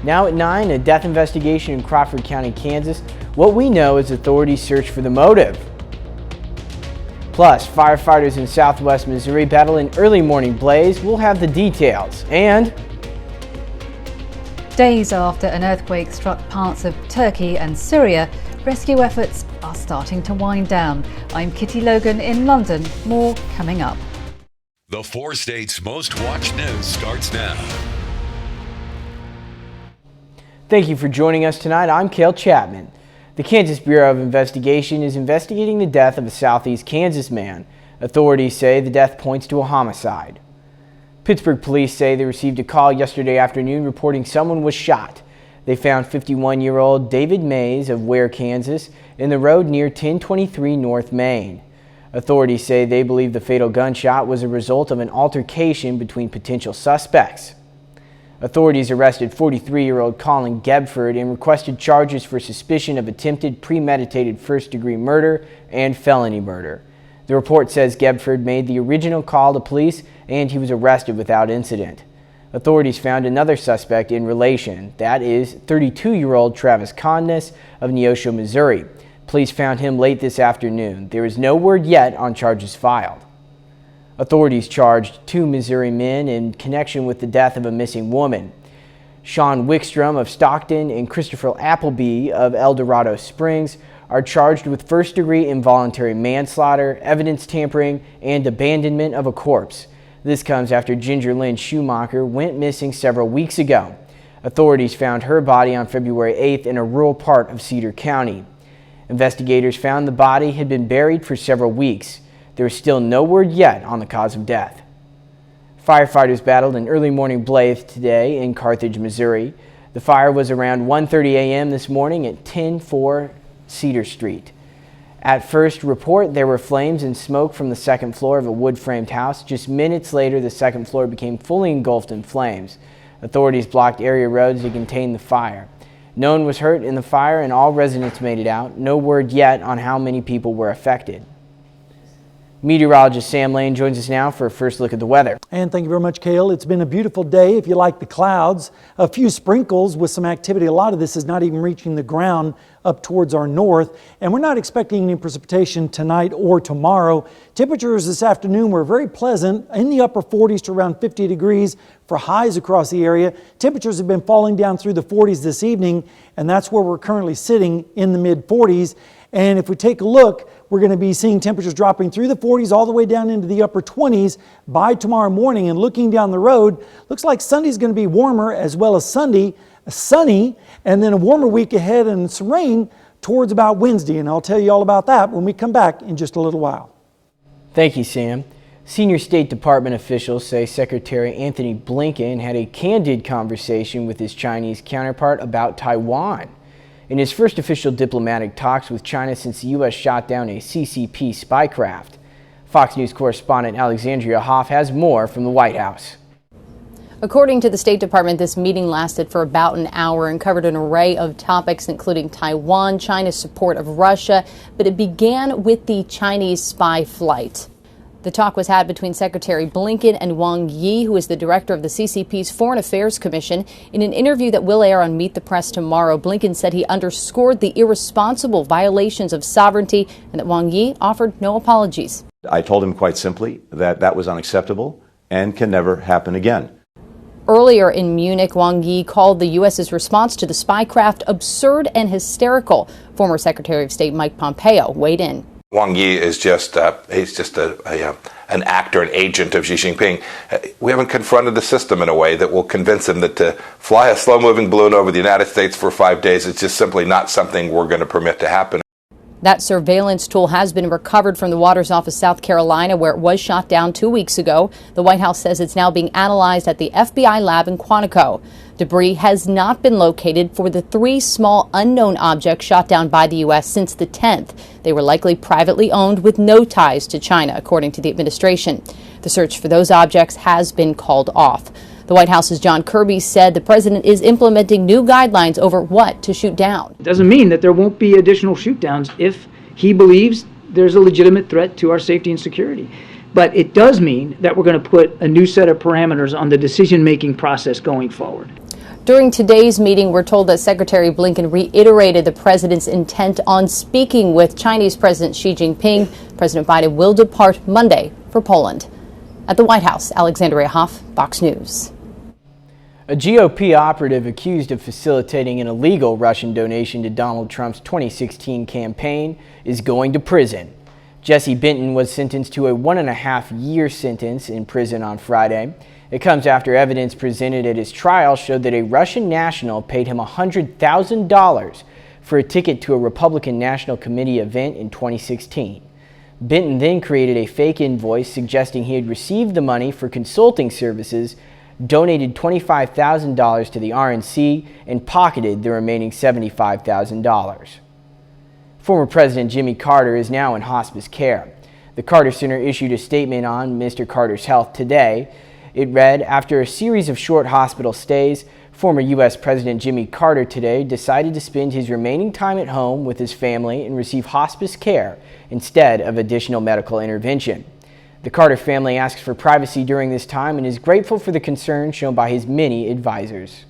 Now at 9, a death investigation in Crawford County, Kansas. What we know is authorities search for the motive. Plus, firefighters in southwest Missouri battle an early morning blaze. We'll have the details. And days after an earthquake struck parts of Turkey and Syria, rescue efforts are starting to wind down. I'm Kitty Logan in London. More coming up. The 4 states' most watched news starts now. Thank you for joining us tonight. I'm Cale Chapman. The Kansas Bureau of Investigation is investigating the death of a southeast Kansas man. Authorities say the death points to a homicide. Pittsburgh police say they received a call yesterday afternoon reporting someone was shot. They found 51-year-old David Mays of Ware, Kansas, in the road near 1023 North Main. Authorities say they believe the fatal gunshot was a result of an altercation between potential suspects. Authorities arrested 43-year-old Colin Gebford and requested charges for suspicion of attempted premeditated first-degree murder and felony murder. The report says Gebford made the original call to police and he was arrested without incident. Authorities found another suspect in relation, that is 32-year-old Travis Condness of Neosho, Missouri. Police found him late this afternoon. There is no word yet on charges filed. Authorities charged 2 Missouri men in connection with the death of a missing woman. Sean Wickstrom of Stockton and Christopher Appleby of El Dorado Springs are charged with first-degree involuntary manslaughter, evidence tampering, and abandonment of a corpse. This comes after Ginger Lynn Schumacher went missing several weeks ago. Authorities found her body on February 8th in a rural part of Cedar County. Investigators found the body had been buried for several weeks. There is still no word yet on the cause of death. Firefighters battled an early morning blaze today in Carthage, Missouri. The fire was around 1:30 a.m. this morning at 10-4 Cedar Street. At first report, there were flames and smoke from the second floor of a wood-framed house. Just minutes later, the second floor became fully engulfed in flames. Authorities blocked area roads to contain the fire. No one was hurt in the fire and all residents made it out. No word yet on how many people were affected. Meteorologist Sam Lane joins us now for a first look at the weather. And thank you very much, Cale. It's been a beautiful day if you like the clouds. A few sprinkles with some activity. A lot of this is not even reaching the ground up towards our north. And we're not expecting any precipitation tonight or tomorrow. Temperatures this afternoon were very pleasant, in the upper 40s to around 50 degrees for highs across the area. Temperatures have been falling down through the 40s this evening, and that's where we're currently sitting in the mid 40s. And if we take a look, we're going to be seeing temperatures dropping through the 40s all the way down into the upper 20s by tomorrow morning. And looking down the road, looks like Sunday's going to be warmer as well as sunny, and then a warmer week ahead and some rain towards about Wednesday. And I'll tell you all about that when we come back in just a little while. Thank you, Sam. Senior State Department officials say Secretary Anthony Blinken had a candid conversation with his Chinese counterpart about Taiwan. In his first official diplomatic talks with China since the U.S. shot down a CCP spy craft. Fox News correspondent Alexandria Hoff has more from the White House. According to the State Department, this meeting lasted for about an hour and covered an array of topics, including Taiwan, China's support of Russia, but it began with the Chinese spy flight. The talk was had between Secretary Blinken and Wang Yi, who is the director of the CCP's Foreign Affairs Commission. In an interview that will air on Meet the Press tomorrow, Blinken said he underscored the irresponsible violations of sovereignty and that Wang Yi offered no apologies. I told him quite simply that that was unacceptable and can never happen again. Earlier in Munich, Wang Yi called the U.S.'s response to the spy craft absurd and hysterical. Former Secretary of State Mike Pompeo weighed in. Wang Yi is just an actor, an agent of Xi Jinping. We haven't confronted the system in a way that will convince him that to fly a slow-moving balloon over the United States for 5 days is just simply not something we're going to permit to happen. That surveillance tool has been recovered from the Waters office, South Carolina, where it was shot down 2 weeks ago. The White House says it's now being analyzed at the FBI lab in Quantico. Debris has not been located for the 3 small unknown objects shot down by the U.S. since the 10th. They were likely privately owned with no ties to China, according to the administration. The search for those objects has been called off. The White House's John Kirby said the president is implementing new guidelines over what to shoot down. It doesn't mean that there won't be additional shoot downs if he believes there's a legitimate threat to our safety and security. But it does mean that we're going to put a new set of parameters on the decision-making process going forward. During today's meeting, we're told that Secretary Blinken reiterated the president's intent on speaking with Chinese President Xi Jinping. President Biden will depart Monday for Poland. At the White House, Alexandria Hoff, Fox News. A GOP operative accused of facilitating an illegal Russian donation to Donald Trump's 2016 campaign is going to prison. Jesse Benton was sentenced to a 1.5-year sentence in prison on Friday. It comes after evidence presented at his trial showed that a Russian national paid him $100,000 for a ticket to a Republican National Committee event in 2016. Benton then created a fake invoice suggesting he had received the money for consulting services, donated $25,000 to the RNC, and pocketed the remaining $75,000. Former President Jimmy Carter is now in hospice care. The Carter Center issued a statement on Mr. Carter's health today. It read, after a series of short hospital stays, former U.S. President Jimmy Carter today decided to spend his remaining time at home with his family and receive hospice care instead of additional medical intervention. The Carter family asks for privacy during this time and is grateful for the concern shown by his many advisors.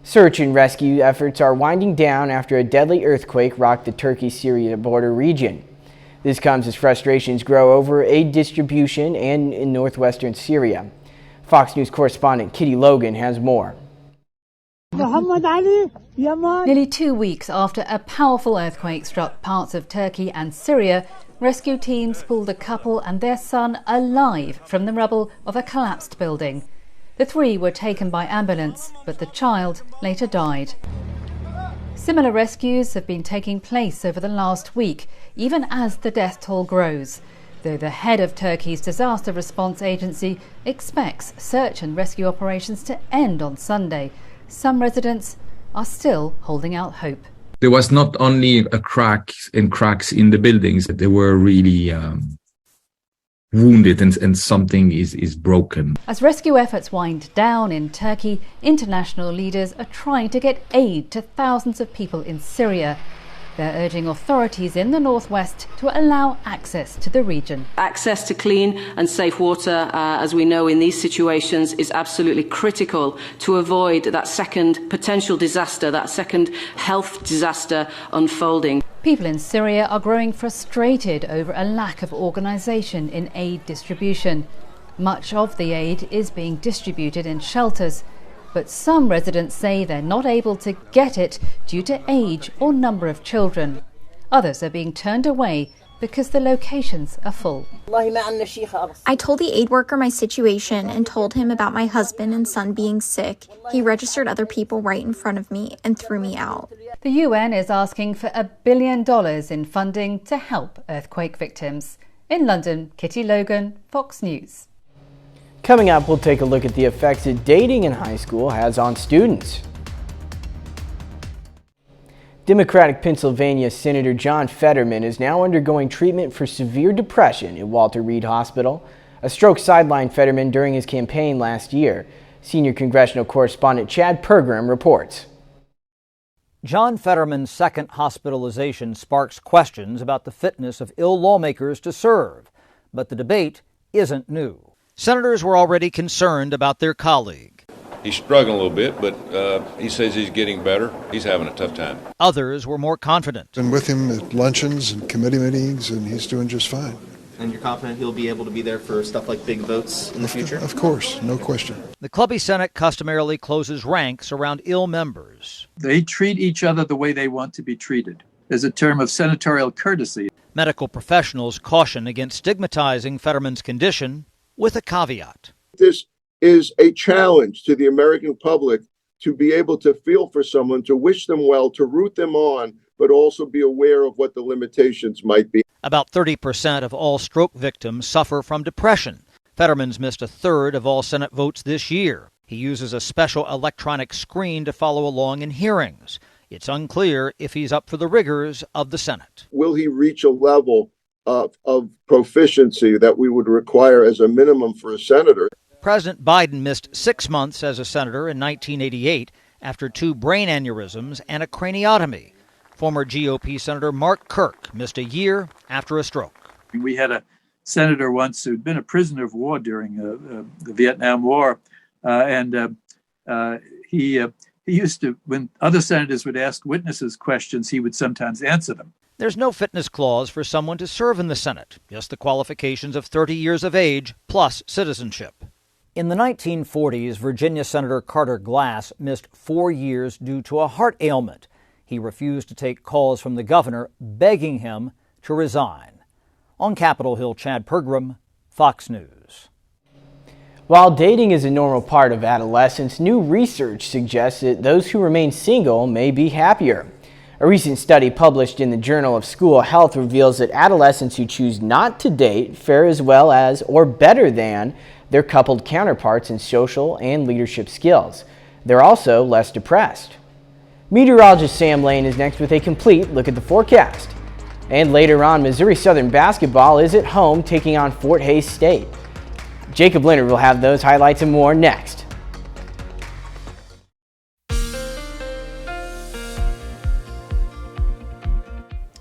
Search and rescue efforts are winding down after a deadly earthquake rocked the Turkey-Syria border region. This comes as frustrations grow over aid distribution and in northwestern Syria. Fox News correspondent Kitty Logan has more. Nearly 2 weeks after a powerful earthquake struck parts of Turkey and Syria, rescue teams pulled a couple and their son alive from the rubble of a collapsed building. The three were taken by ambulance, but the child later died. Similar rescues have been taking place over the last week, even as the death toll grows, though the head of Turkey's disaster response agency expects search and rescue operations to end on Sunday. Some residents are still holding out hope. There was not only cracks in the buildings, there were really wounded and something is broken. As rescue efforts wind down in Turkey, international leaders are trying to get aid to thousands of people in Syria. They're urging authorities in the northwest to allow access to the region. Access to clean and safe water, as we know in these situations, is absolutely critical to avoid that second potential disaster, that second health disaster unfolding. People in Syria are growing frustrated over a lack of organisation in aid distribution. Much of the aid is being distributed in shelters, but some residents say they're not able to get it due to age or number of children. Others are being turned away because the locations are full. I told the aid worker my situation and told him about my husband and son being sick. He registered other people right in front of me and threw me out. The UN is asking for $1 billion in funding to help earthquake victims. In London, Kitty Logan, Fox News. Coming up, we'll take a look at the effects that dating in high school has on students. Democratic Pennsylvania Senator John Fetterman is now undergoing treatment for severe depression at Walter Reed Hospital. A stroke sidelined Fetterman during his campaign last year. Senior congressional correspondent Chad Pergram reports. John Fetterman's second hospitalization sparks questions about the fitness of ill lawmakers to serve, but the debate isn't new. Senators were already concerned about their colleague. He's struggling a little bit, but he says he's getting better. He's having a tough time. Others were more confident. Been with him at luncheons and committee meetings, and he's doing just fine. And you're confident he'll be able to be there for stuff like big votes in the future? Of course, no question. The Clubby Senate customarily closes ranks around ill members. They treat each other the way they want to be treated, as a term of senatorial courtesy. Medical professionals caution against stigmatizing Fetterman's condition, with a caveat. This is a challenge to the American public to be able to feel for someone, to wish them well, to root them on, but also be aware of what the limitations might be. About 30% of all stroke victims suffer from depression. Fetterman's missed a third of all Senate votes this year. He uses a special electronic screen to follow along in hearings. It's unclear if he's up for the rigors of the Senate. Will he reach a level of proficiency that we would require as a minimum for a senator? President Biden missed 6 months as a senator in 1988 after 2 brain aneurysms and a craniotomy. Former GOP Senator Mark Kirk missed a year after a stroke. We had a senator once who'd been a prisoner of war during the Vietnam War, and He used to, when other senators would ask witnesses questions, he would sometimes answer them. There's no fitness clause for someone to serve in the Senate, just the qualifications of 30 years of age plus citizenship. In the 1940s, Virginia Senator Carter Glass missed 4 years due to a heart ailment. He refused to take calls from the governor, begging him to resign. On Capitol Hill, Chad Pergram, Fox News. While dating is a normal part of adolescence, new research suggests that those who remain single may be happier. A recent study published in the Journal of School Health reveals that adolescents who choose not to date fare as well as or better than their coupled counterparts in social and leadership skills. They're also less depressed. Meteorologist Sam Lane is next with a complete look at the forecast. And later on, Missouri Southern basketball is at home taking on Fort Hays State. Jacob Leonard will have those highlights and more next.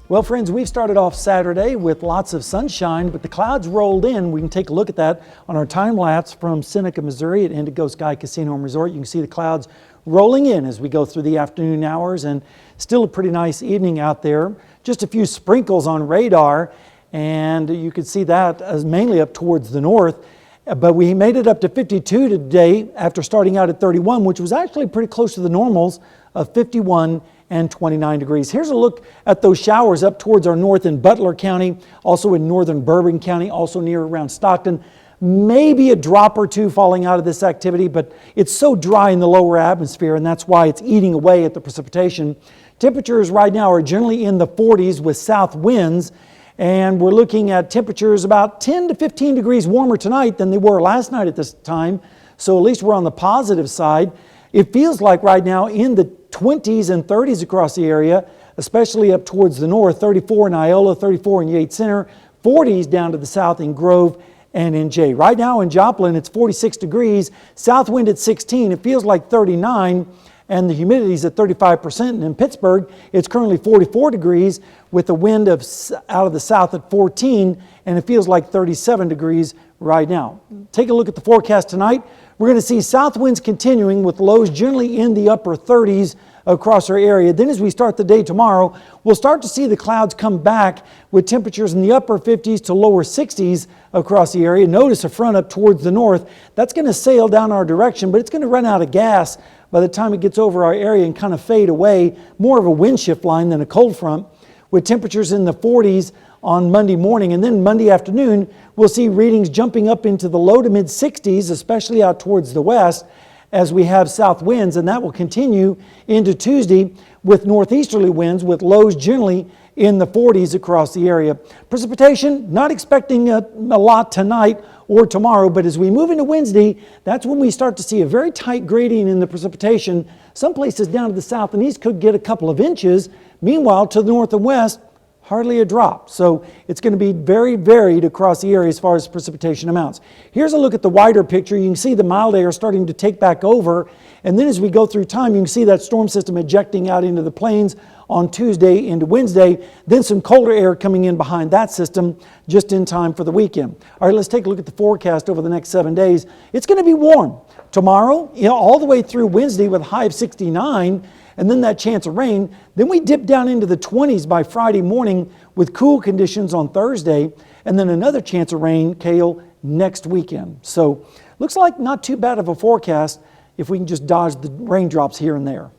Well, friends, we've started off Saturday with lots of sunshine, but the clouds rolled in. We can take a look at that on our time lapse from Seneca, Missouri at Indigo Sky Casino and Resort. You can see the clouds rolling in as we go through the afternoon hours, and still a pretty nice evening out there. Just a few sprinkles on radar, and you can see that as mainly up towards the north. But we made it up to 52 today after starting out at 31, which was actually pretty close to the normals of 51 and 29 degrees. Here's a look at those showers up towards our north in Butler County, also in northern Bourbon County, also near around Stockton. Maybe a drop or two falling out of this activity, but it's so dry in the lower atmosphere, and that's why it's eating away at the precipitation. Temperatures right now are generally in the 40s with south winds, and we're looking at temperatures about 10 to 15 degrees warmer tonight than they were last night at this time. So at least we're on the positive side. It feels like right now in the 20s and 30s across the area, especially up towards the north, 34 in Iola, 34 in Yates Center, 40s down to the south in Grove and in Jay. Right now in Joplin, it's 46 degrees, south wind at 16. It feels like 39. And the humidity is at 35%. And in Pittsburgh, it's currently 44 degrees with a wind out of the south at 14, and it feels like 37 degrees right now. Take a look at the forecast tonight. We're going to see south winds continuing with lows generally in the upper 30s across our area. Then as we start the day tomorrow, we'll start to see the clouds come back with temperatures in the upper 50s to lower 60s across the area. Notice a front up towards the north. That's going to sail down our direction, but it's going to run out of gas by the time it gets over our area and kind of fade away. More of a wind shift line than a cold front, with temperatures in the 40s on Monday morning. And then Monday afternoon, we'll see readings jumping up into the low to mid 60s, especially out towards the west, as we have south winds, and that will continue into Tuesday with northeasterly winds with lows generally in the 40s across the area. Precipitation, not expecting a lot tonight or tomorrow, but as we move into Wednesday, that's when we start to see a very tight gradient in the precipitation. Some places down to the south and east could get a couple of inches. Meanwhile, to the north and west, hardly a drop. So it's going to be very varied across the area as far as precipitation amounts. Here's a look at the wider picture. You can see the mild air starting to take back over. And then as we go through time, you can see that storm system ejecting out into the plains on Tuesday into Wednesday. Then some colder air coming in behind that system just in time for the weekend. All right, let's take a look at the forecast over the next 7 days. It's going to be warm. Tomorrow, all the way through Wednesday with a high of 69. And then that chance of rain. Then we dip down into the 20s by Friday morning with cool conditions on Thursday, and then another chance of rain, Cale, next weekend. So looks like not too bad of a forecast if we can just dodge the raindrops here and there.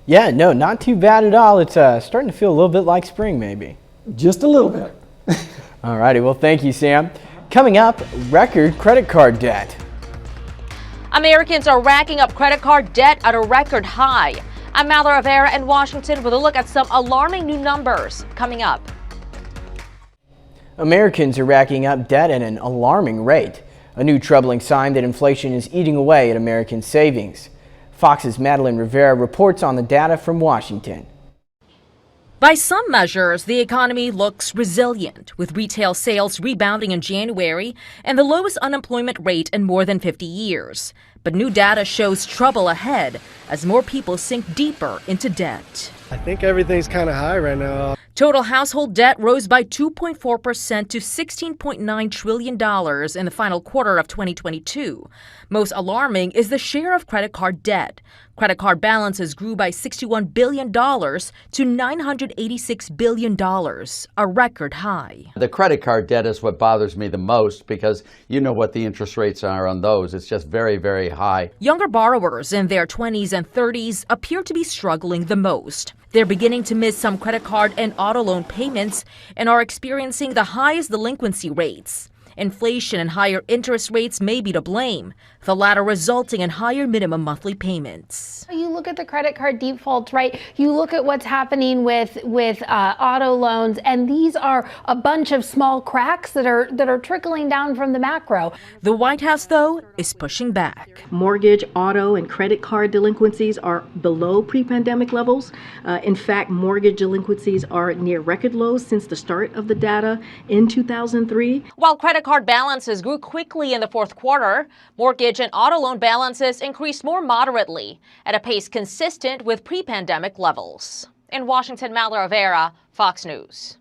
Yeah, no, not too bad at all. It's starting to feel a little bit like spring, maybe. Just a little bit. All righty, well, thank you, Sam. Coming up, record credit card debt. Americans are racking up credit card debt at a record high. I'm Mallory Rivera in Washington with a look at some alarming new numbers coming up. Americans are racking up debt at an alarming rate, a new troubling sign that inflation is eating away at American savings. Fox's Madeline Rivera reports on the data from Washington. By some measures, the economy looks resilient, with retail sales rebounding in January and the lowest unemployment rate in more than 50 years. But new data shows trouble ahead as more people sink deeper into debt. I think everything's kind of high right now. Total household debt rose by 2.4% to $16.9 trillion in the final quarter of 2022. Most alarming is the share of credit card debt. Credit card balances grew by $61 billion to $986 billion, a record high. The credit card debt is what bothers me the most because you know what the interest rates are on those. It's just very, very high. Younger borrowers in their 20s and 30s appear to be struggling the most. They're beginning to miss some credit card and auto loan payments and are experiencing the highest delinquency rates. Inflation and higher interest rates may be to blame, the latter resulting in higher minimum monthly payments. You look at the credit card defaults, right? You look at what's happening with auto loans, and these are a bunch of small cracks that are trickling down from the macro. The White House, though, is pushing back. Mortgage, auto, and credit card delinquencies are below pre-pandemic levels. In fact, mortgage delinquencies are near record lows since the start of the data in 2003. While credit card balances grew quickly in the fourth quarter, mortgage and auto loan balances increased more moderately at a pace consistent with pre-pandemic levels. In Washington, Mallory Rivera, Fox News.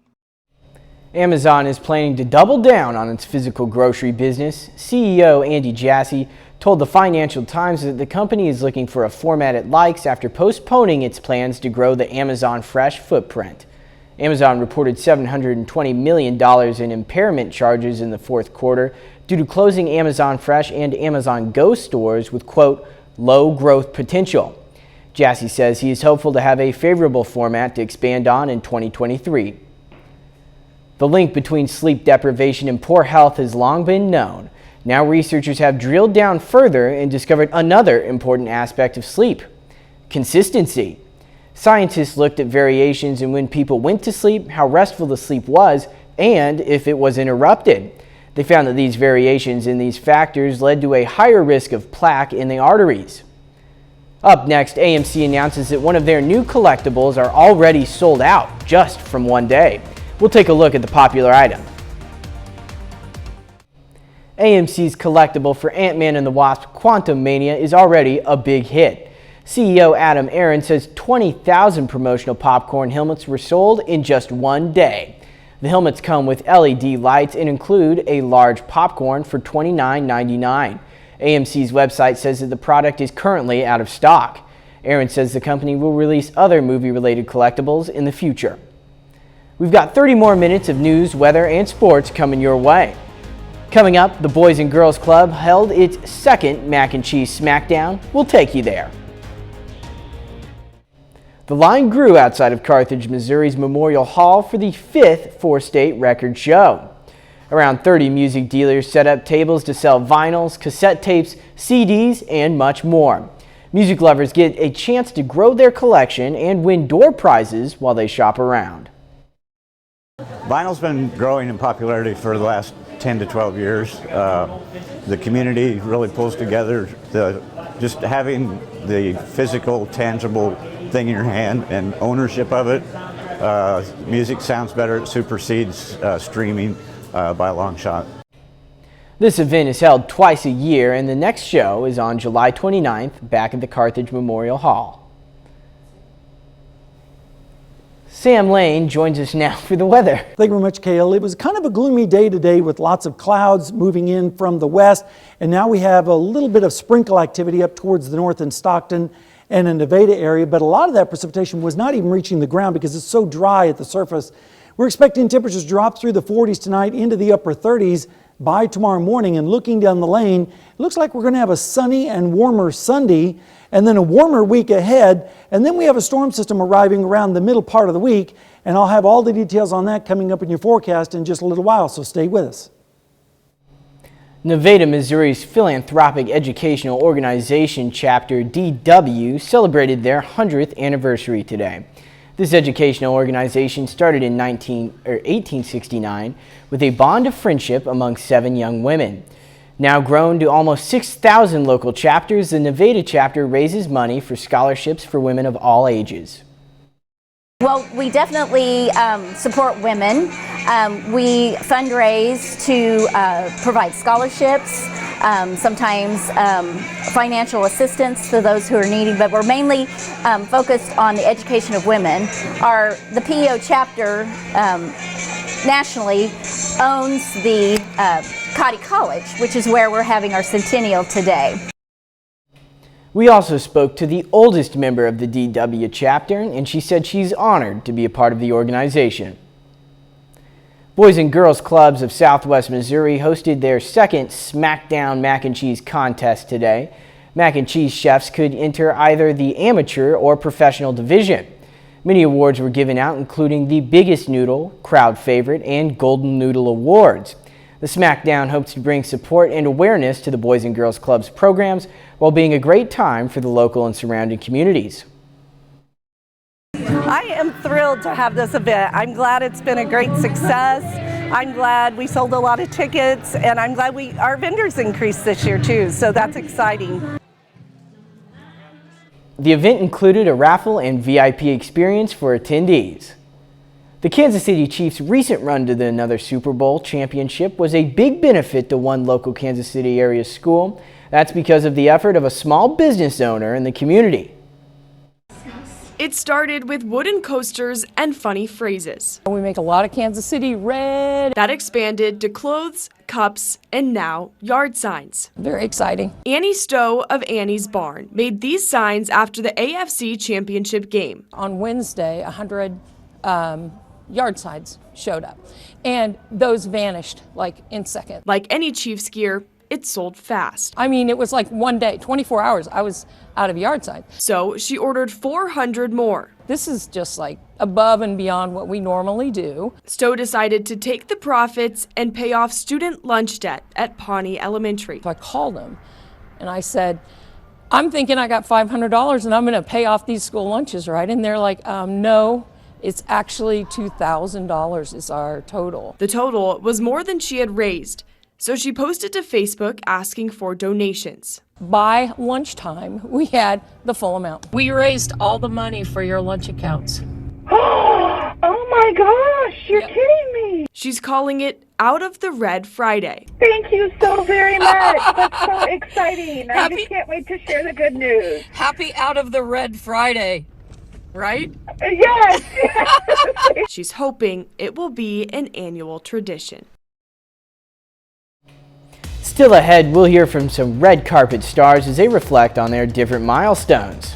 Amazon is planning to double down on its physical grocery business. CEO Andy Jassy told the Financial Times that the company is looking for a format it likes after postponing its plans to grow the Amazon Fresh footprint. Amazon reported $720 million in impairment charges in the fourth quarter due to closing Amazon Fresh and Amazon Go stores with, quote, low growth potential. Jassy says he is hopeful to have a favorable format to expand on in 2023. The link between sleep deprivation and poor health has long been known. Now researchers have drilled down further and discovered another important aspect of sleep: consistency. Scientists looked at variations in when people went to sleep, how restful the sleep was, and if it was interrupted. They found that these variations in these factors led to a higher risk of plaque in the arteries. Up next, AMC announces that one of their new collectibles are already sold out just from one day. We'll take a look at the popular item. AMC's collectible for Ant-Man and the Wasp: Quantumania is already a big hit. CEO Adam Aron says 20,000 promotional popcorn helmets were sold in just one day. The helmets come with LED lights and include a large popcorn for $29.99. AMC's website says that the product is currently out of stock. Aron says the company will release other movie-related collectibles in the future. We've got 30 more minutes of news, weather, and sports coming your way. Coming up, the Boys and Girls Club held its second Mac and Cheese Smackdown. We'll take you there. The line grew outside of Carthage, Missouri's Memorial Hall for the 5th four-state record show. Around 30 music dealers set up tables to sell vinyls, cassette tapes, CDs, and much more. Music lovers get a chance to grow their collection and win door prizes while they shop around. Vinyl's been growing in popularity for the last 10 to 12 years. The community really pulls together. Just having the physical, tangible thing in your hand and ownership of it. Music sounds better. It supersedes streaming by a long shot. This event is held twice a year, and the next show is on July 29th back at the Carthage Memorial Hall. Sam Lane joins us now for the weather. Thank you very much, Cale. It was kind of a gloomy day today with lots of clouds moving in from the west, and now we have a little bit of sprinkle activity up towards the north in Stockton and in the Nevada area, but a lot of that precipitation was not even reaching the ground because it's so dry at the surface. We're expecting temperatures to drop through the 40s tonight into the upper 30s by tomorrow morning, and looking down the lane, it looks like we're going to have a sunny and warmer Sunday, and then a warmer week ahead, and then we have a storm system arriving around the middle part of the week, and I'll have all the details on that coming up in your forecast in just a little while, so stay with us. Nevada, Missouri's philanthropic educational organization chapter, DW, celebrated their 100th anniversary today. This educational organization started in 1869 with a bond of friendship among 7 young women. Now grown to almost 6,000 local chapters, the Nevada chapter raises money for scholarships for women of all ages. Well, we definitely support women. We fundraise to provide scholarships, sometimes financial assistance to those who are needy, but we're mainly focused on the education of women. The PEO chapter nationally owns the Cotty College, which is where we're having our centennial today. We also spoke to the oldest member of the DW chapter, and she said she's honored to be a part of the organization. Boys and Girls Clubs of Southwest Missouri hosted their second Smackdown Mac and Cheese contest today. Mac and cheese chefs could enter either the amateur or professional division. Many awards were given out, including the Biggest Noodle, Crowd Favorite, and Golden Noodle Awards. The Smackdown hopes to bring support and awareness to the Boys and Girls Club's programs while being a great time for the local and surrounding communities. I am thrilled to have this event. I'm glad it's been a great success. I'm glad we sold a lot of tickets, and I'm glad our vendors increased this year too, so that's exciting. The event included a raffle and VIP experience for attendees. The Kansas City Chiefs' recent run to another Super Bowl championship was a big benefit to one local Kansas City area school. That's because of the effort of a small business owner in the community. It started with wooden coasters and funny phrases. We make a lot of Kansas City red. That expanded to clothes, cups, and now yard signs. Very exciting. Annie Stowe of Annie's Barn made these signs after the AFC Championship game. On Wednesday, 100 yard signs showed up, and those vanished like in seconds. Like any Chiefs gear, it sold fast. I mean, it was like one day, 24 hours, I was out of yard signs. So she ordered 400 more. This is just like above and beyond what we normally do. Stowe decided to take the profits and pay off student lunch debt at Pawnee Elementary. So I called them and I said, I'm thinking I got $500 and I'm going to pay off these school lunches, right? And they're like, no. It's actually $2,000 is our total. The total was more than she had raised, so she posted to Facebook asking for donations. By lunchtime, we had the full amount. We raised all the money for your lunch accounts. Oh my gosh, you're kidding me. She's calling it Out of the Red Friday. Thank you so very much. That's so exciting. I just can't wait to share the good news. Happy Out of the Red Friday. Right? Yes. She's hoping it will be an annual tradition. Still ahead, we'll hear from some red carpet stars as they reflect on their different milestones.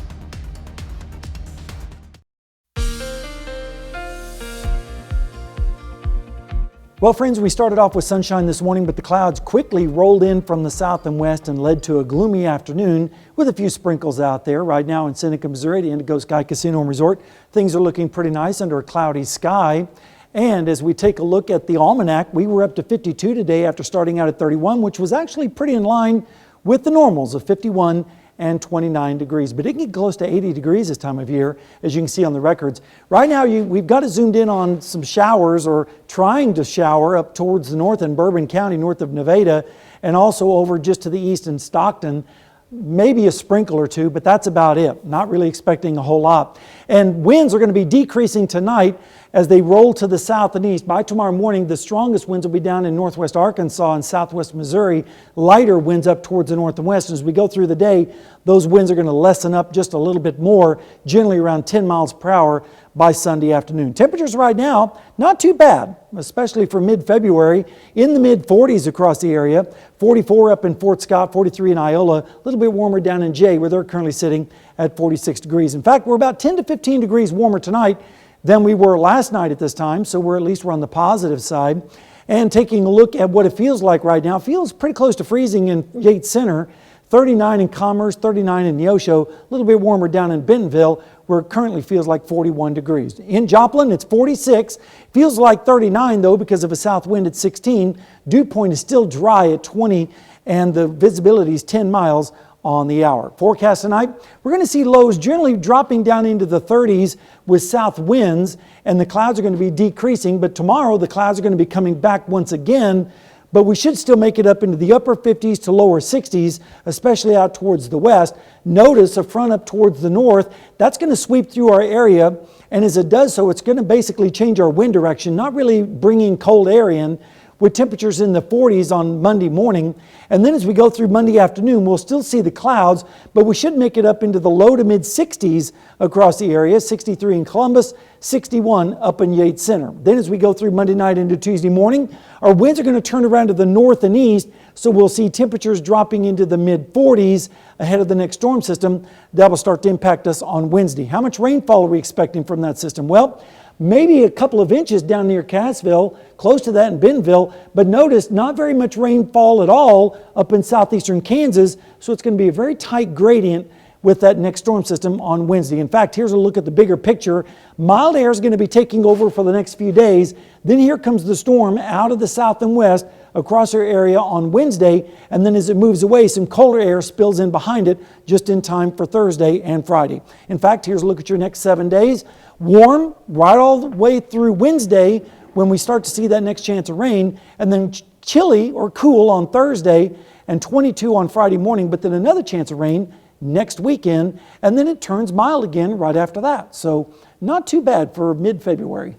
Well, friends, we started off with sunshine this morning, but the clouds quickly rolled in from the south and west and led to a gloomy afternoon with a few sprinkles out there. Right now in Seneca, Missouri, the Indigo Sky Casino and Resort, things are looking pretty nice under a cloudy sky. And as we take a look at the almanac, we were up to 52 today after starting out at 31, which was actually pretty in line with the normals of 51 and 29 degrees. But it can get close to 80 degrees this time of year, as you can see on the records. Right now, we've got it zoomed in on some showers or trying to shower up towards the north in Bourbon County, north of Nevada, and also over just to the east in Stockton. Maybe a sprinkle or two, but that's about it. Not really expecting a whole lot. And winds are going to be decreasing tonight as they roll to the south and east. By tomorrow morning, the strongest winds will be down in northwest Arkansas and southwest Missouri. Lighter winds up towards the north and west. As we go through the day, those winds are going to lessen up just a little bit more, generally around 10 miles per hour by Sunday afternoon. Temperatures right now, not too bad, especially for mid-February, in the mid-40s across the area. 44 up in Fort Scott, 43 in Iola, a little bit warmer down in Jay, where they're currently sitting at 46 degrees. In fact, we're about 10 to 15 degrees warmer tonight than we were last night at this time, so we're on the positive side. And taking a look at what it feels like right now, it feels pretty close to freezing in Yates Center, 39 in Commerce, 39 in Neosho, a little bit warmer down in Bentonville, where it currently feels like 41 degrees. In Joplin, it's 46. Feels like 39, though, because of a south wind at 16. Dew Point is still dry at 20, and the visibility is 10 miles on the hour. Forecast tonight, we're going to see lows generally dropping down into the 30s with south winds, and the clouds are going to be decreasing, but tomorrow the clouds are going to be coming back once again, but we should still make it up into the upper 50s to lower 60s, especially out towards the west. Notice a front up towards the north. That's going to sweep through our area, and as it does so, it's going to basically change our wind direction, not really bringing cold air in, with temperatures in the 40s on Monday morning. And then as we go through Monday afternoon, we'll still see the clouds, but we should make it up into the low to mid 60s across the area, 63 in Columbus, 61 up in Yates Center. Then as we go through Monday night into Tuesday morning, our winds are going to turn around to the north and east, so we'll see temperatures dropping into the mid 40s ahead of the next storm system. That will start to impact us on Wednesday. How much rainfall are we expecting from that system? Well, maybe a couple of inches down near Cassville, close to that in Bentonville, but notice not very much rainfall at all up in southeastern Kansas, so it's going to be a very tight gradient with that next storm system on Wednesday. In fact, here's a look at the bigger picture. Mild air is going to be taking over for the next few days. Then here comes the storm out of the south and west across our area on Wednesday, and then as it moves away, some colder air spills in behind it just in time for Thursday and Friday. In fact, here's a look at your next 7 days. Warm right all the way through Wednesday when we start to see that next chance of rain, and then chilly or cool on Thursday and 22 on Friday morning, but then another chance of rain next weekend, and then it turns mild again right after that. So not too bad for mid-February.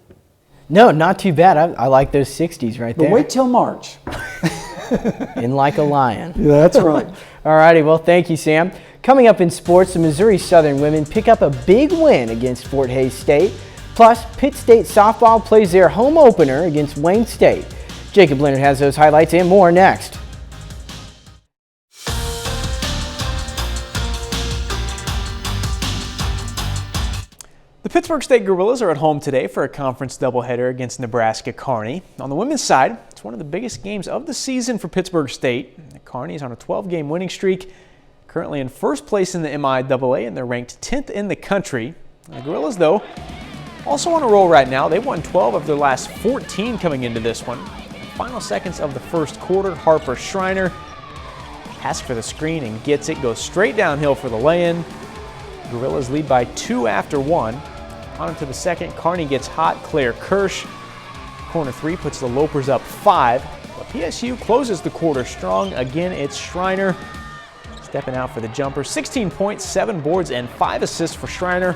No, not too bad. I like those 60s right there. But wait till March. In like a lion. Yeah, that's right. All righty, well, thank you, Sam. Coming up in sports, the Missouri Southern women pick up a big win against Fort Hays State. Plus, Pitt State softball plays their home opener against Wayne State. Jacob Leonard has those highlights and more next. The Pittsburg State Gorillas are at home today for a conference doubleheader against Nebraska Kearney. On the women's side, it's one of the biggest games of the season for Pittsburg State. Kearney is on a 12-game winning streak, currently in first place in the MIAA, and they're ranked 10th in the country. The Gorillas, though, also on a roll right now. They've won 12 of their last 14 coming into this one. Final seconds of the first quarter, Harper Schreiner asks for the screen and gets it, goes straight downhill for the lay-in. Gorillas lead by 2 after 1. On into the second, Kearney gets hot. Claire Kirsch, corner 3, puts the Lopers up 5. But PSU closes the quarter strong. Again, it's Schreiner stepping out for the jumper. 16 points, 7 boards, and 5 assists for Schreiner.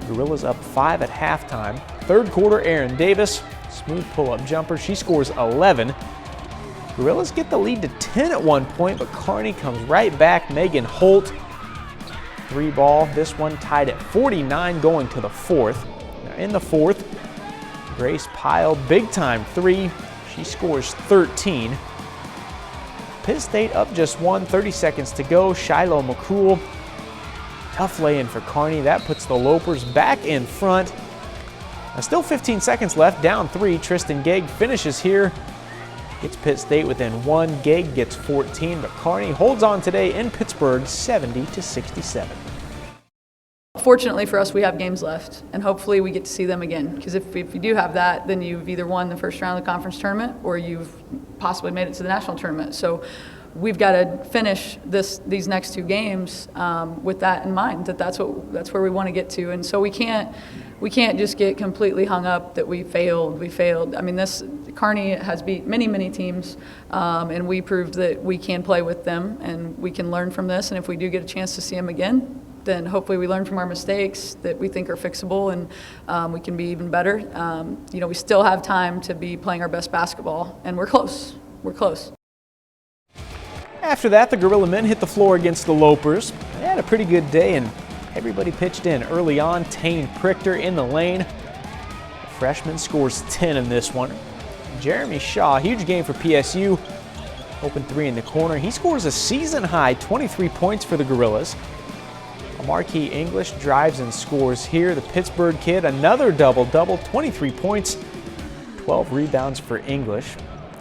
Gorillas up 5 at halftime. Third quarter, Erin Davis, smooth pull-up jumper. She scores 11. Gorillas get the lead to 10 at one point, but Kearney comes right back. Megan Holt, 3 ball. This one tied at 49 going to the fourth. Now in the fourth, Grace Pyle, big-time 3. She scores 13. Pitt State up just 1, 30 seconds to go. Shiloh McCool, tough lay-in for Kearney. That puts the Lopers back in front. Now still 15 seconds left, down 3. Tristan Gegg finishes here. Gets Pitt State within 1. Gegg gets 14, but Kearney holds on today in Pittsburgh 70-67. Fortunately for us, we have games left, and hopefully we get to see them again. Because if you do have that, then you've either won the first round of the conference tournament or you've possibly made it to the national tournament. So we've got to finish these next 2 games with that in mind. That's where we want to get to, and so we can't just get completely hung up that we failed. I mean, Kearney has beat many teams, and we proved that we can play with them and we can learn from this. And if we do get a chance to see them again, then hopefully we learn from our mistakes that we think are fixable, and we can be even better. We still have time to be playing our best basketball, and we're close. We're close. After that, the Gorilla men hit the floor against the Lopers. They had a pretty good day, and everybody pitched in early on. Tane Prichter in the lane. The freshman scores 10 in this one. Jeremy Shaw, huge game for PSU. Open 3 in the corner. He scores a season-high 23 points for the Gorillas. Marquis English drives and scores here. The Pittsburgh kid, another double-double, 23 points, 12 rebounds for English.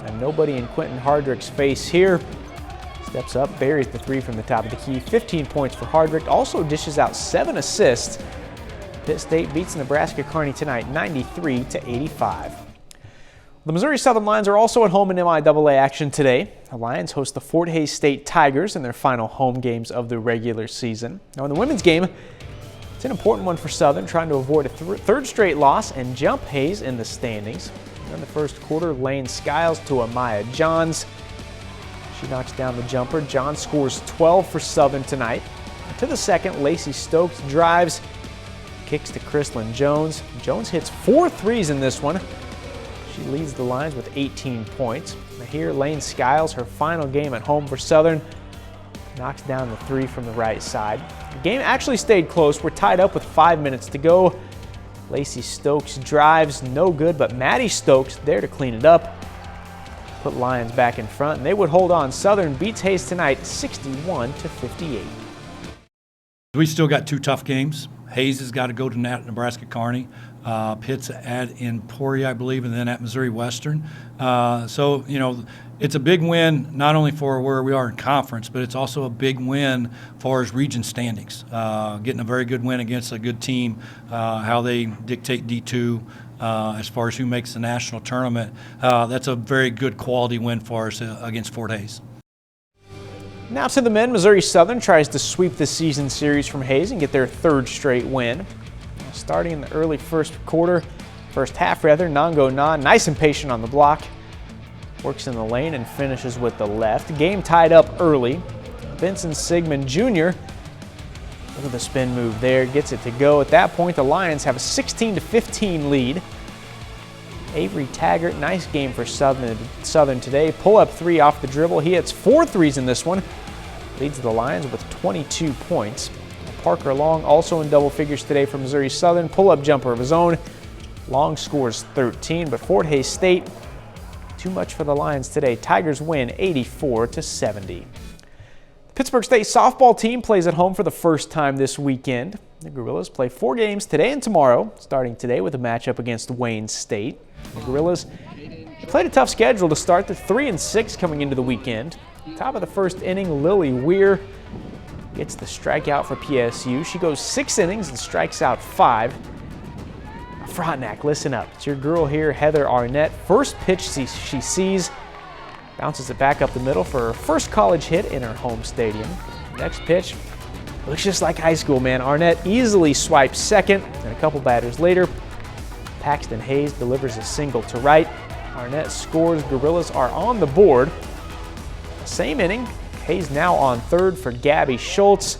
And nobody in Quentin Hardrick's face here. Steps up, buries the 3 from the top of the key. 15 points for Hardrick. Also dishes out 7 assists. Pitt State beats Nebraska Kearney tonight 93-85. The Missouri Southern Lions are also at home in MIAA action today. The Lions host the Fort Hays State Tigers in their final home games of the regular season. Now in the women's game, it's an important one for Southern, trying to avoid a third straight loss and jump Hays in the standings. In the first quarter, Lane Skiles to Amaya Johns. She knocks down the jumper. Johns scores 12 for Southern tonight. To the second, Lacey Stokes drives, kicks to Chrislyn Jones. Jones hits 4 threes in this one. She leads the Lions with 18 points. Now here, Lane Skiles, her final game at home for Southern, knocks down the 3 from the right side. The game actually stayed close. We're tied up with 5 minutes to go. Lacey Stokes drives, no good, but Maddie Stokes there to clean it up. Put Lions back in front, and they would hold on. Southern beats Hayes tonight 61-58. We still got 2 tough games. Hayes has got to go to Nebraska Kearney. Pitt's at Emporia, I believe, and then at Missouri Western. So, you know, it's a big win not only for where we are in conference, but it's also a big win for his region standings. Getting a very good win against a good team, how they dictate D2 as far as who makes the national tournament. That's a very good quality win for us against Fort Hays. Now to the men, Missouri Southern tries to sweep the season series from Hayes and get their 3rd straight win. Starting in the early first half, Nango Na, nice and patient on the block. Works in the lane and finishes with the left. Game tied up early. Benson Sigmund Jr., look at the spin move there, gets it to go. At that point, the Lions have a 16-15 lead. Avery Taggart, nice game for Southern today. Pull-up 3 off the dribble. He hits 4 threes in this one. Leads the Lions with 22 points. Parker Long also in double figures today for Missouri Southern. Pull-up jumper of his own. Long scores 13, but Fort Hays State, too much for the Lions today. Tigers win 84-70. The Pittsburgh State softball team plays at home for the first time this weekend. The Gorillas play 4 games today and tomorrow, starting today with a matchup against Wayne State. The Gorillas played a tough schedule to start. They're 3-6 coming into the weekend. Top of the first inning, Lily Weir gets the strikeout for PSU. She goes 6 innings and strikes out 5. Frontenac, listen up. It's your girl here, Heather Arnett. First pitch she sees, bounces it back up the middle for her first college hit in her home stadium. Next pitch looks just like high school, man. Arnett easily swipes second, and a couple batters later, Paxton Hayes delivers a single to right. Arnett scores. Gorillas are on the board. Same inning, Hayes now on third for Gabby Schultz.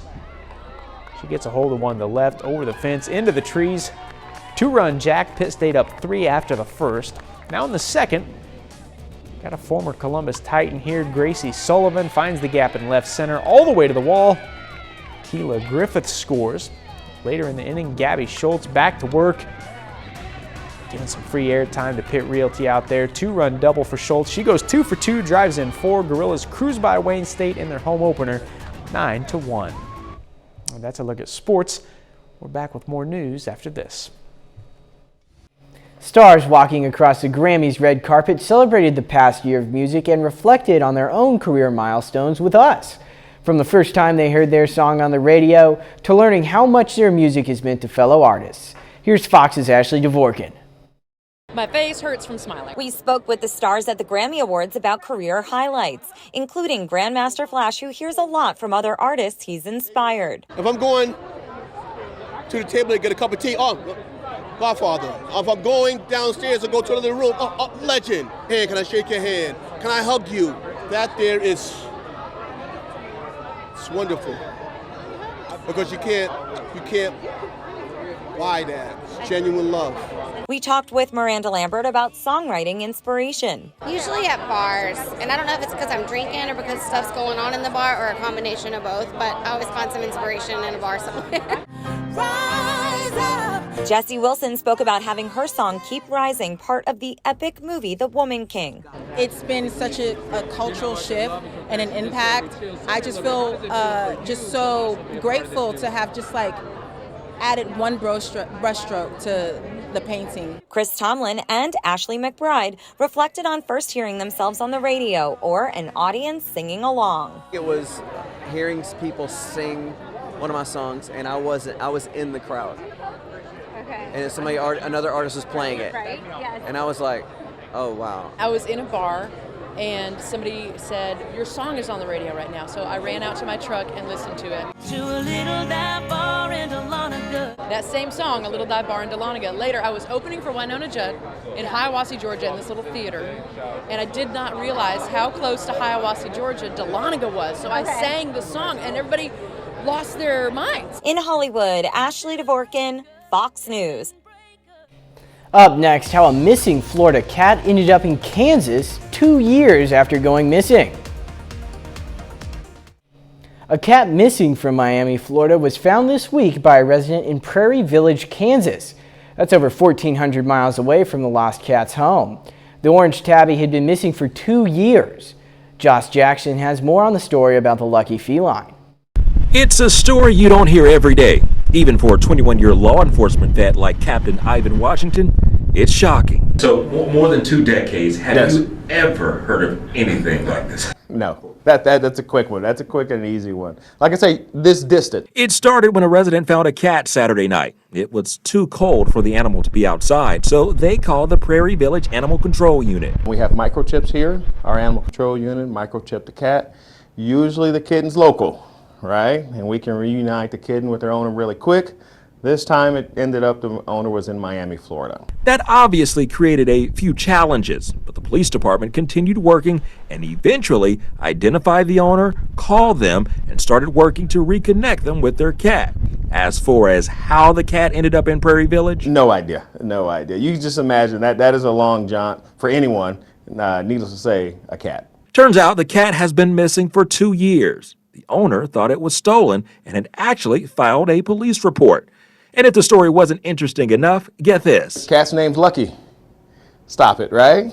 She gets a hold of one to the left, over the fence, into the trees. 2-run jack. Pitt stayed up 3 after the first. Now in the second, got a former Columbus Titan here. Gracie Sullivan finds the gap in left center all the way to the wall. Keela Griffith scores. Later in the inning, Gabby Schultz back to work. Giving some free airtime to Pitt Realty out there. 2-run double for Schultz. She goes 2 for 2, drives in 4. Gorillas cruise by Wayne State in their home opener, 9-1. And that's a look at sports. We're back with more news after this. Stars walking across the Grammys red carpet celebrated the past year of music and reflected on their own career milestones with us. From the first time they heard their song on the radio to learning how much their music has meant to fellow artists. Here's Fox's Ashley Dvorkin. My face hurts from smiling. We spoke with the stars at the Grammy Awards about career highlights, including Grandmaster Flash, who hears a lot from other artists he's inspired. If I'm going to the table to get a cup of tea, Godfather. If I'm going downstairs to go to another room, legend. Hey, can I shake your hand? Can I hug you? That there is, it's wonderful. Because you can't buy that. It's genuine love. We talked with Miranda Lambert about songwriting inspiration. Usually at bars, and I don't know if it's because I'm drinking or because stuff's going on in the bar or a combination of both, but I always find some inspiration in a bar somewhere. Jessie Wilson spoke about having her song Keep Rising part of the epic movie The Woman King. It's been such a cultural shift and an impact. I just feel just so grateful to have just like added one brushstroke to the painting. Chris Tomlin and Ashley McBride reflected on first hearing themselves on the radio or an audience singing along. It was hearing people sing one of my songs, and I was in the crowd. Okay. And another artist was playing it. Right. Yes. And I was like, oh wow. I was in a bar and somebody said, your song is on the radio right now. So I ran out to my truck and listened to it. That same song, A Little Dive Bar in Dahlonega. Later, I was opening for Winona Judd in Hiawassee, Georgia, in this little theater, and I did not realize how close to Hiawassee, Georgia, Dahlonega was. So I sang the song, and everybody lost their minds. In Hollywood, Ashley Dvorkin, Fox News. Up next, how a missing Florida cat ended up in Kansas 2 years after going missing. A cat missing from Miami, Florida was found this week by a resident in Prairie Village, Kansas. That's over 1,400 miles away from the lost cat's home. The orange tabby had been missing for 2 years. Josh Jackson has more on the story about the lucky feline. It's a story you don't hear every day. Even for a 21-year law enforcement vet like Captain Ivan Washington, it's shocking. So more than 2 decades, have you ever heard of anything like this? No. That's a quick one. That's a quick and easy one. Like I say, this distant. It started when a resident found a cat Saturday night. It was too cold for the animal to be outside, so they called the Prairie Village Animal Control Unit. We have microchips here, our animal control unit, microchip the cat. Usually the kitten's local, right? And we can reunite the kitten with their owner really quick. This time it ended up the owner was in Miami, Florida. That obviously created a few challenges, but the police department continued working and eventually identified the owner, called them, and started working to reconnect them with their cat. As far as how the cat ended up in Prairie Village? No idea. No idea. You can just imagine that is a long jaunt for anyone, needless to say, a cat. Turns out the cat has been missing for 2 years. The owner thought it was stolen and had actually filed a police report. And if the story wasn't interesting enough, get this. Cat's name's Lucky. Stop it, right?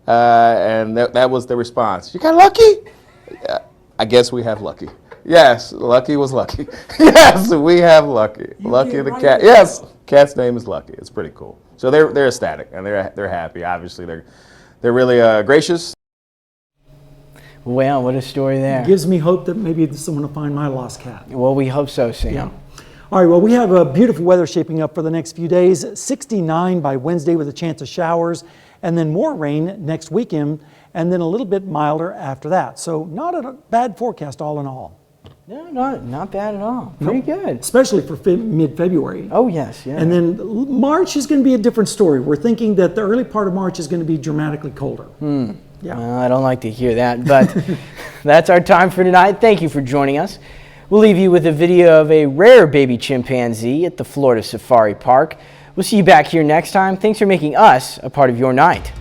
And that was the response. You got Lucky? I guess we have Lucky. Yes, Lucky was Lucky. Yes, we have Lucky. Lucky the cat. Yes, cat's name is Lucky. It's pretty cool. So they're ecstatic and they're happy. Obviously, they're really gracious. Well, what a story there. It gives me hope that maybe someone will find my lost cat. Well, we hope so, Sam. Yeah. All right, well, we have a beautiful weather shaping up for the next few days. 69 by Wednesday with a chance of showers, and then more rain next weekend, and then a little bit milder after that. So not a bad forecast all in all. No, not bad at all. Pretty good. Especially for mid-February. Oh, yes. Yeah. And then March is going to be a different story. We're thinking that the early part of March is going to be dramatically colder. Yeah. Well, I don't like to hear that, but that's our time for tonight. Thank you for joining us. We'll leave you with a video of a rare baby chimpanzee at the Florida Safari Park. We'll see you back here next time. Thanks for making us a part of your night.